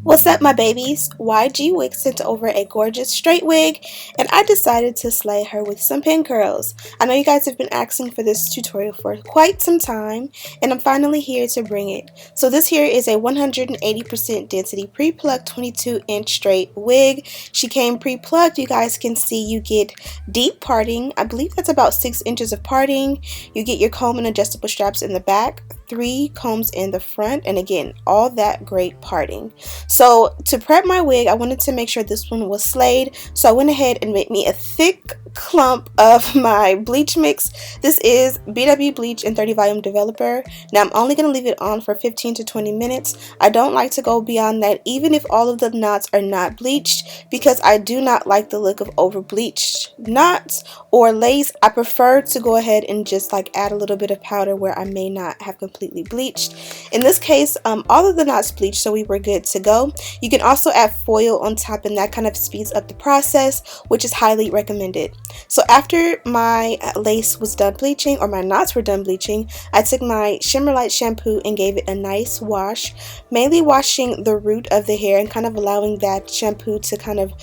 What's up, my babies? YGwigs sent over a gorgeous straight wig, and I decided to slay her with some pin curls. I know you guys have been asking for this tutorial for quite some time, and I'm finally here to bring it. So this here is a 180% density pre-plucked 22-inch straight wig. She came pre-plucked. You guys can see you get deep parting. I believe that's about 6 inches of parting. You get your comb and adjustable straps in the back, 3 combs in the front, and again, all that great parting. So to prep my wig, I wanted to make sure this one was slayed, so I went ahead and made me a thick clump of my bleach mix. This is BW bleach and 30 volume developer. Now I'm only going to leave it on for 15 to 20 minutes. I don't like to go beyond that, even if all of the knots are not bleached, because I do not like the look of over bleached knots or lace. I prefer to go ahead and just like add a little bit of powder where I may not have completely bleached. In this case, all of the knots bleached, so we were good to go. You can also add foil on top, and that kind of speeds up the process, which is highly recommended. So after my lace was done bleaching, or my knots were done bleaching, I took my Shimmer Light shampoo and gave it a nice wash, mainly washing the root of the hair and kind of allowing that shampoo to kind of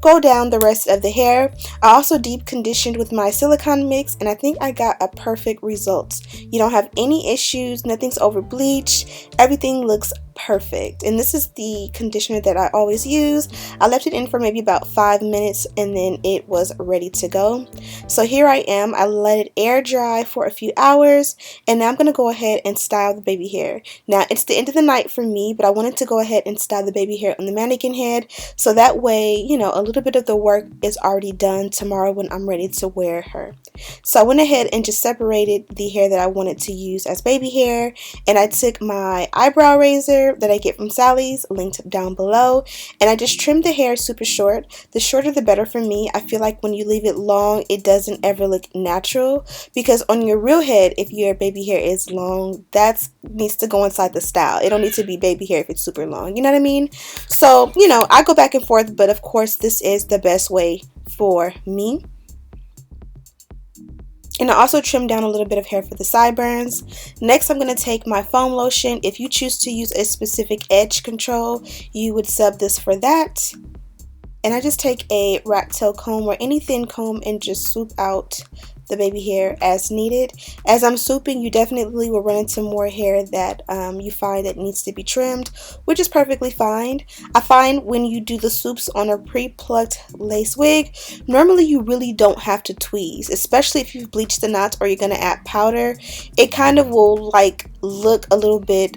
go down the rest of the hair. I also deep conditioned with my silicone mix, and I think I got a perfect result. You don't have any issues, nothing's over bleached, everything looks perfect. And this is the conditioner that I always use. I left it in for maybe about 5 minutes and then it was ready to go. So here I am. I let it air dry for a few hours, and now I'm going to go ahead and style the baby hair. Now it's the end of the night for me, but I wanted to go ahead and style the baby hair on the mannequin head, so that way, you know, a little bit of the work is already done tomorrow when I'm ready to wear her. So I went ahead and just separated the hair that I wanted to use as baby hair, and I took my eyebrow razor that I get from Sally's, linked down below, and I just trimmed the hair super short. The shorter the better for me. I feel like when you leave it long, it doesn't ever look natural, because on your real head, if your baby hair is long, that needs to go inside the style. It don't need to be baby hair if it's super long, you know what I mean? So, you know, I go back and forth, but of course this is the best way for me. And I also trimmed down a little bit of hair for the sideburns. Next, I'm going to take my foam lotion. If you choose to use a specific edge control, you would sub this for that. And I just take a rat tail comb or any thin comb and just swoop out the baby hair as needed. As I'm swooping, you definitely will run into more hair that you find that needs to be trimmed, which is perfectly fine. I find when you do the swoops on a pre-plucked lace wig, normally you really don't have to tweeze, especially if you've bleached the knots or you're going to add powder. It kind of will like look a little bit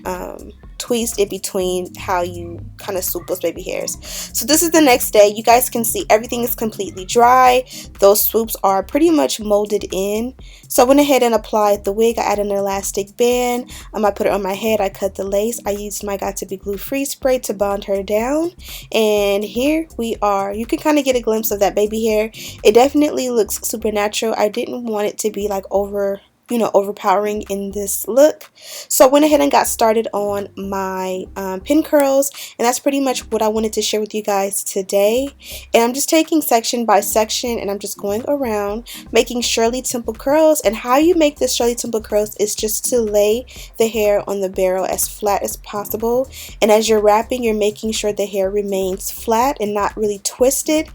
tweezed in between how you kind of swoop those baby hairs. So this is the next day. You guys can see everything is completely dry. Those swoops are pretty much molded in. So I went ahead and applied the wig. I added an elastic band. I put it on my head. I cut the lace. I used my Got to Be Glue freeze spray to bond her down. And here we are. You can kind of get a glimpse of that baby hair. It definitely looks super natural. I didn't want it to be like overpowering in this look. So I went ahead and got started on my pin curls, and that's pretty much what I wanted to share with you guys today. And I'm just taking section by section, and I'm just going around making Shirley Temple curls. And how you make this Shirley Temple curls is just to lay the hair on the barrel as flat as possible, and as you're wrapping, you're making sure the hair remains flat and not really twisted.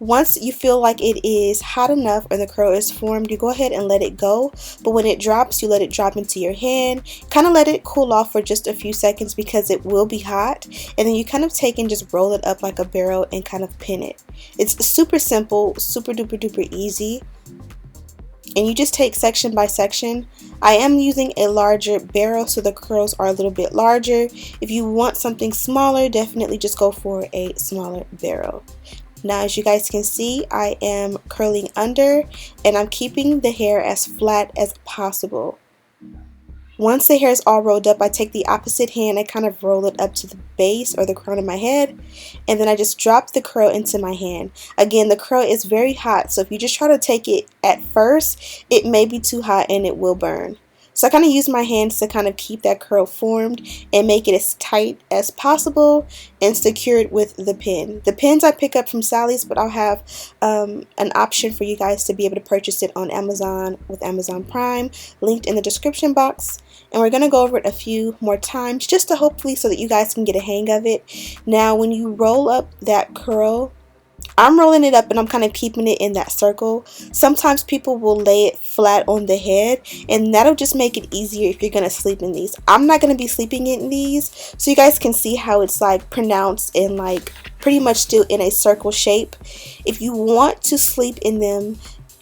Once you feel like it is hot enough and the curl is formed, you go ahead and let it go. But when it drops, you let it drop into your hand. Kind of let it cool off for just a few seconds because it will be hot. And then you kind of take and just roll it up like a barrel and kind of pin it. It's super simple, super duper duper easy. And you just take section by section. I am using a larger barrel, so the curls are a little bit larger. If you want something smaller, definitely just go for a smaller barrel. Now, as you guys can see, I am curling under, and I'm keeping the hair as flat as possible. Once the hair is all rolled up, I take the opposite hand and kind of roll it up to the base or the crown of my head, and then I just drop the curl into my hand. Again, the curl is very hot, so if you just try to take it at first, it may be too hot and it will burn. So I kind of use my hands to kind of keep that curl formed and make it as tight as possible and secure it with the pin. The pins I pick up from Sally's, but I'll have an option for you guys to be able to purchase it on Amazon with Amazon Prime, linked in the description box. And we're going to go over it a few more times just to hopefully so that you guys can get a hang of it. Now when you roll up that curl, I'm rolling it up and I'm kind of keeping it in that circle. Sometimes people will lay it flat on the head, and that'll just make it easier if you're going to sleep in these. I'm not going to be sleeping in these, so you guys can see how it's like pronounced and like pretty much still in a circle shape. If you want to sleep in them,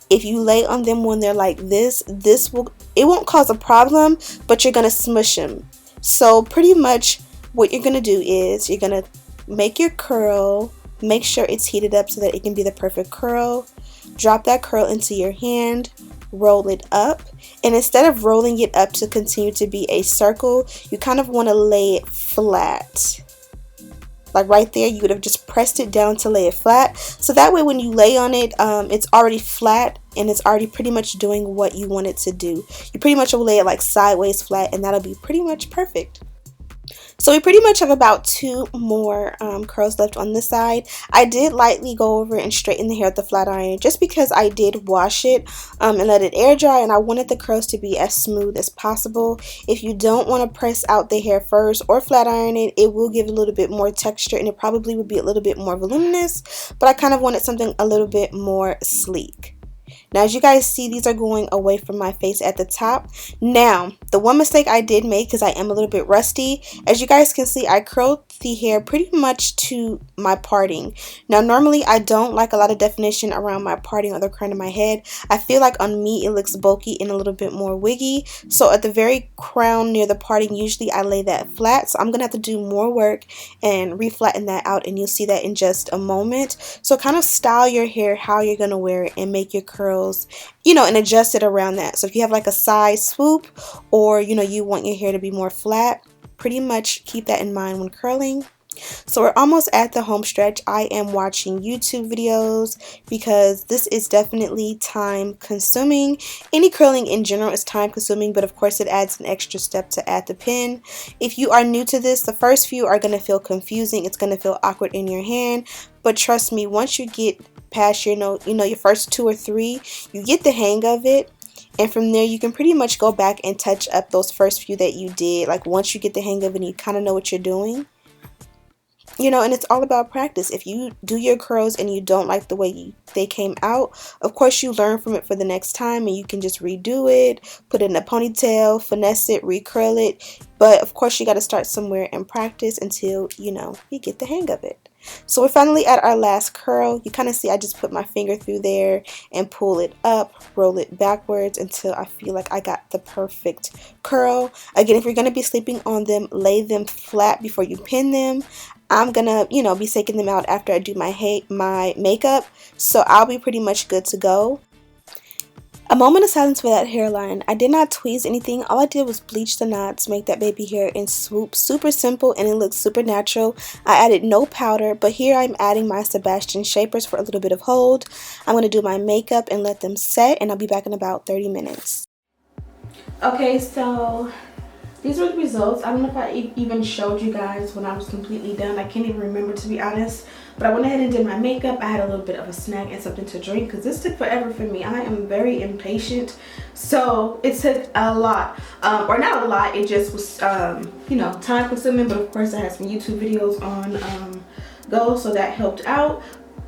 if you lay on them when they're like this, it won't cause a problem, but you're going to smush them. So pretty much what you're going to do is you're going to make your curl. Make sure it's heated up so that it can be the perfect curl. Drop that curl into your hand, roll it up, and instead of rolling it up to continue to be a circle, you kind of want to lay it flat. Like right there, you would have just pressed it down to lay it flat. So that way when you lay on it, it's already flat and it's already pretty much doing what you want it to do. You pretty much will lay it like sideways flat, and that'll be pretty much perfect. So we pretty much have about 2 more curls left on this side. I did lightly go over and straighten the hair with the flat iron just because I did wash it and let it air dry, and I wanted the curls to be as smooth as possible. If you don't want to press out the hair first or flat iron it, it will give a little bit more texture and it probably would be a little bit more voluminous, but I kind of wanted something a little bit more sleek. Now as you guys see, these are going away from my face at the top. Now the one mistake I did make, because I am a little bit rusty, as you guys can see, I curled the hair pretty much to my parting. Now normally I don't like a lot of definition around my parting or the crown of my head. I feel like on me it looks bulky and a little bit more wiggy. So at the very crown near the parting, usually I lay that flat. So I'm gonna have to do more work and reflatten that out, and you'll see that in just a moment. So kind of style your hair how you're gonna wear it and make your curls, you know, and adjust it around that. So if you have like a side swoop, or you know, you want your hair to be more flat, pretty much keep that in mind when curling. So we're almost at the home stretch. I am watching YouTube videos because this is definitely time consuming. Any curling in general is time consuming, but of course it adds an extra step to add the pin. If you are new to this, the first few are going to feel confusing. It's going to feel awkward in your hand, but trust me, once you get past your your first 2 or 3, you get the hang of it. And from there, you can pretty much go back and touch up those first few that you did. Like once you get the hang of it and you kind of know what you're doing. You know, and it's all about practice. If you do your curls and you don't like the way they came out, of course you learn from it for the next time, and you can just redo it, put it in a ponytail, finesse it, recurl it. But of course you got to start somewhere and practice until, you know, you get the hang of it. So we're finally at our last curl. You kind of see I just put my finger through there and pull it up, roll it backwards until I feel like I got the perfect curl. Again, if you're going to be sleeping on them, lay them flat before you pin them. I'm gonna, you know, be taking them out after I do my makeup, so I'll be pretty much good to go. A moment of silence for that hairline. I did not tweeze anything. All I did was bleach the knots, make that baby hair in swoop. Super simple, and it looks super natural. I added no powder, but here I'm adding my Sebastian shapers for a little bit of hold. I'm going to do my makeup and let them set, and I'll be back in about 30 minutes. Okay, so these were the results. I don't know if I even showed you guys when I was completely done. I can't even remember, to be honest. But I went ahead and did my makeup. I had a little bit of a snack and something to drink because this took forever for me. I am very impatient. So it took a lot. Or not a lot. It just was, you know, time consuming. But of course I had some YouTube videos on go. So that helped out.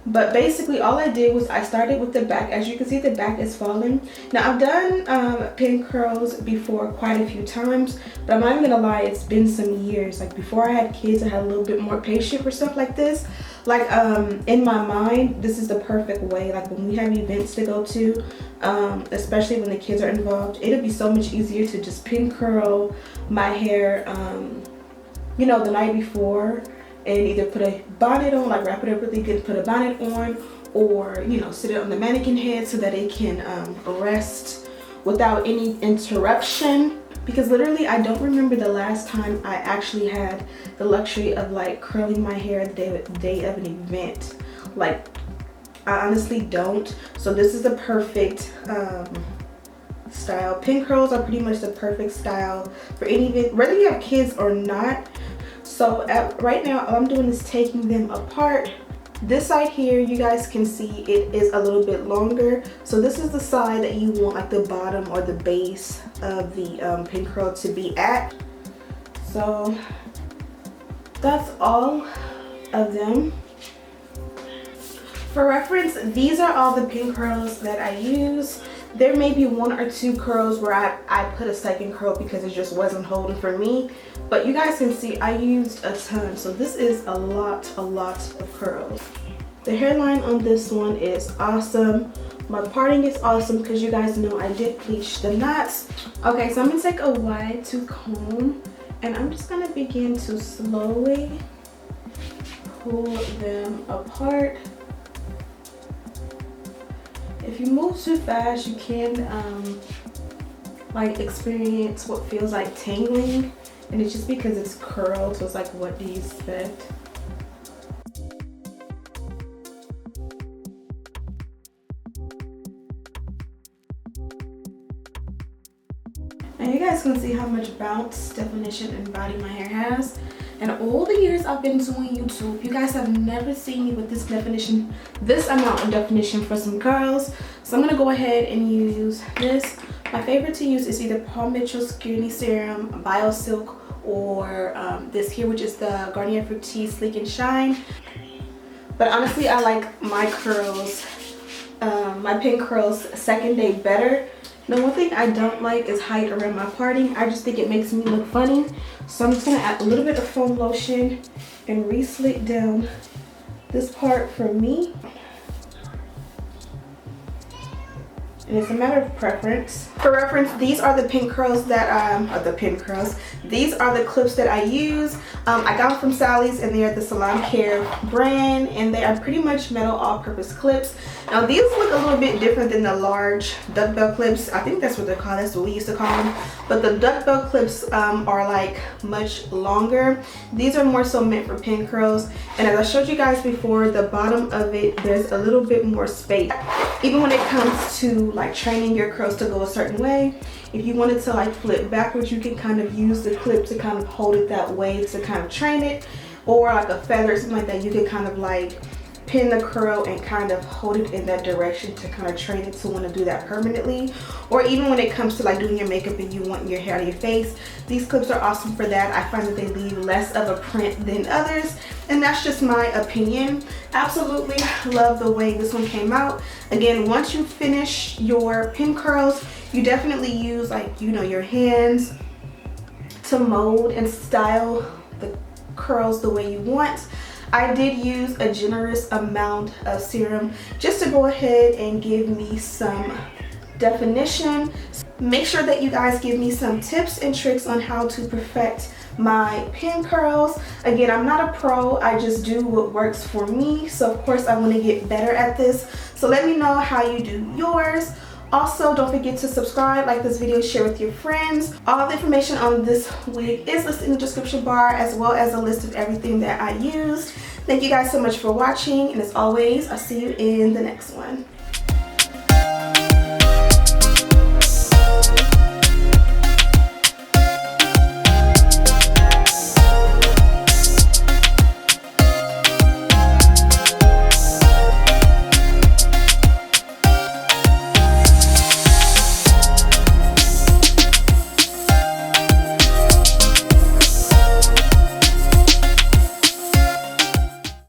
But basically all I did was I started with the back. As you can see, the back is falling. Now I've done pin curls before quite a few times, but I'm not even gonna lie, it's been some years. Like before I had kids, I had a little bit more patience for stuff like this. Like in my mind, this is the perfect way. Like when we have events to go to, especially when the kids are involved, it'll be so much easier to just pin curl my hair, you know, the night before, and either put a bonnet on, like wrap it up really good, put a bonnet on, or, you know, sit it on the mannequin head so that it can rest without any interruption. Because literally I don't remember the last time I actually had the luxury of like curling my hair the day of an event. Like I honestly don't. So this is the perfect style. Pin curls are pretty much the perfect style for any, whether you have kids or not. So right now all I'm doing is taking them apart. This side here, you guys can see it is a little bit longer. So this is the side that you want like the bottom or the base of the pin curl to be at. So that's all of them. For reference, these are all the pin curls that I use. There may be one or two curls where I put a second curl because it just wasn't holding for me. But you guys can see I used a ton. So this is a lot of curls. The hairline on this one is awesome. My parting is awesome because you guys know I did bleach the knots. Okay, so I'm gonna take a wide tooth comb and I'm just gonna begin to slowly pull them apart. If you move too fast, you can like experience what feels like tangling, and it's just because it's curled, so it's like, what do you expect? And you guys can see how much bounce, definition, and body my hair has. And all the years I've been doing YouTube, you guys have never seen me with this definition, this amount of definition for some curls. So I'm gonna go ahead and use this. My favorite to use is either Paul Mitchell's Skinny Serum, Bio Silk, or this here, which is the Garnier Fructis Sleek and Shine. But honestly, I like my curls, my pin curls second day better. Now, one thing I don't like is height around my parting. I just think it makes me look funny. So I'm just gonna add a little bit of foam lotion and re-slick down this part for me. And it's a matter of preference. For reference, these are the pin curls that these are the clips that I use. I got them from Sally's and they're the Salon Care brand, and they are pretty much metal all-purpose clips. Now these look a little bit different than the large duckbill clips. I think that's what they're called, that's what we used to call them. But the duckbill clips are like much longer. These are more so meant for pin curls. And as I showed you guys before, the bottom of it, there's a little bit more space. Even when it comes to like training your curls to go a certain way, if you wanted to like flip backwards, you can kind of use the clip to kind of hold it that way to kind of train it, or like a feather or something like that. You can kind of like pin the curl and kind of hold it in that direction to kind of train it to want to do that permanently. Or even when it comes to like doing your makeup and you want your hair on your face, these clips are awesome for that. I find that they leave less of a print than others, and that's just my opinion. Absolutely love the way this one came out. Again, once you finish your pin curls, you definitely use like, you know, your hands to mold and style the curls the way you want. I did use a generous amount of serum just to go ahead and give me some definition. Make sure that you guys give me some tips and tricks on how to perfect my pin curls. Again, I'm not a pro, I just do what works for me. So of course I want to get better at this. So let me know how you do yours. Also, don't forget to subscribe, like this video, share with your friends. All the information on this wig is listed in the description bar, as well as a list of everything that I used. Thank you guys so much for watching, and as always, I'll see you in the next one.